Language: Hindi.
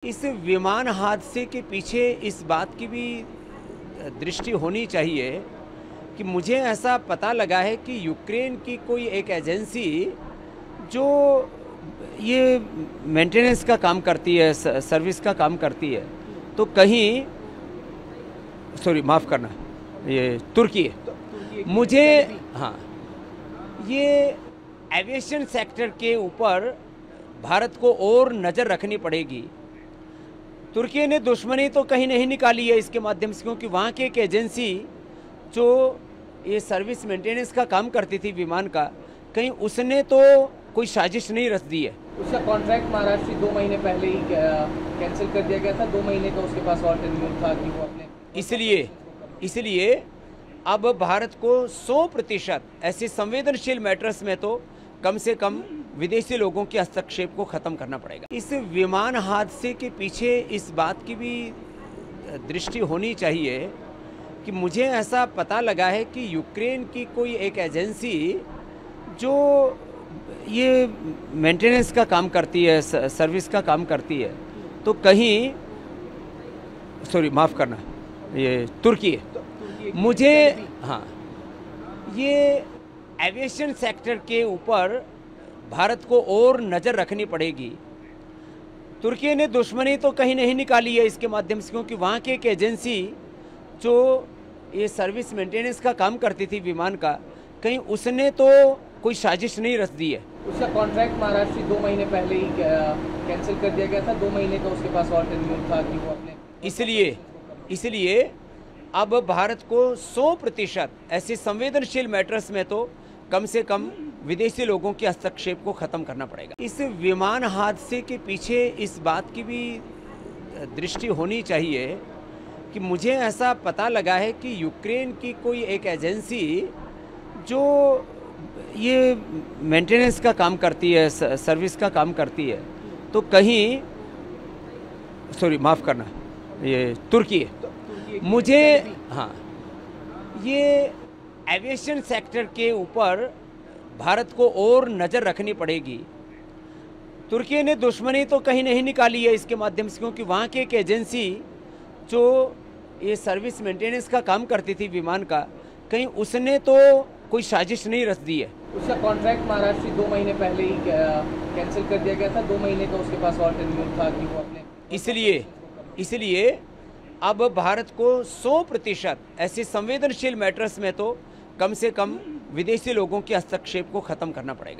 इस विमान हादसे के पीछे इस बात की भी दृष्टि होनी चाहिए कि मुझे ऐसा पता लगा है कि यूक्रेन की कोई एक एजेंसी जो ये मेंटेनेंस का काम करती है, सर्विस का काम करती है, तो कहीं माफ़ करना, ये तुर्की है। मुझे हाँ, ये एविएशन सेक्टर के ऊपर भारत को और नज़र रखनी पड़ेगी। तुर्की ने दुश्मनी तो कहीं नहीं निकाली है इसके माध्यम से, क्योंकि वहाँ की एक एजेंसी जो ये सर्विस मेंटेनेंस का काम करती थी विमान का, कहीं उसने तो कोई साजिश नहीं रच दी है। उसका कॉन्ट्रैक्ट महाराष्ट्र से 2 महीने पहले ही कैंसिल कर दिया गया था। 2 महीने का उसके पास और टेन्योर था कि वो अपने इसलिए अब भारत को 100% ऐसे संवेदनशील मैटर्स में तो कम से कम विदेशी लोगों के हस्तक्षेप को ख़त्म करना पड़ेगा। इस विमान हादसे के पीछे इस बात की भी दृष्टि होनी चाहिए कि मुझे ऐसा पता लगा है कि यूक्रेन की कोई एक एजेंसी जो ये मेंटेनेंस का काम करती है, सर्विस का काम करती है, तो कहीं माफ़ करना, ये तुर्की है। मुझे हाँ, ये एविएशन सेक्टर के ऊपर भारत को और नज़र रखनी पड़ेगी। तुर्की ने दुश्मनी तो कहीं नहीं निकाली है इसके माध्यम से, क्योंकि वहाँ की एक एजेंसी जो ये सर्विस मेंटेनेंस का काम करती थी विमान का, कहीं उसने तो कोई साजिश नहीं रच दी है। उसका कॉन्ट्रैक्ट महाराष्ट्र से 2 महीने पहले ही कैंसिल कर दिया गया था। 2 महीने का उसके पास और टेन्योर था कि वो अपने इसलिए अब भारत को 100% ऐसे संवेदनशील मैटर्स में तो कम से कम विदेशी लोगों के हस्तक्षेप को ख़त्म करना पड़ेगा। इस विमान हादसे के पीछे इस बात की भी दृष्टि होनी चाहिए कि मुझे ऐसा पता लगा है कि यूक्रेन की कोई एक एजेंसी जो ये मेंटेनेंस का काम करती है, सर्विस का काम करती है, तो कहीं माफ़ करना, ये तुर्की है। मुझे हाँ, ये एविएशन सेक्टर के ऊपर भारत को और नज़र रखनी पड़ेगी। तुर्की ने दुश्मनी तो कहीं नहीं निकाली है इसके माध्यम से, क्योंकि वहाँ की एक एजेंसी जो ये सर्विस मेंटेनेंस का काम करती थी विमान का, कहीं उसने तो कोई साजिश नहीं रच दी है। उसका कॉन्ट्रैक्ट महाराष्ट्र से 2 महीने पहले ही कैंसिल कर दिया गया था। 2 महीने का उसके पास और टेन्योर था कि वो अपने इसलिए अब भारत को 100% ऐसे संवेदनशील मैटर्स में तो कम से कम विदेशी लोगों के हस्तक्षेप को ख़त्म करना पड़ेगा।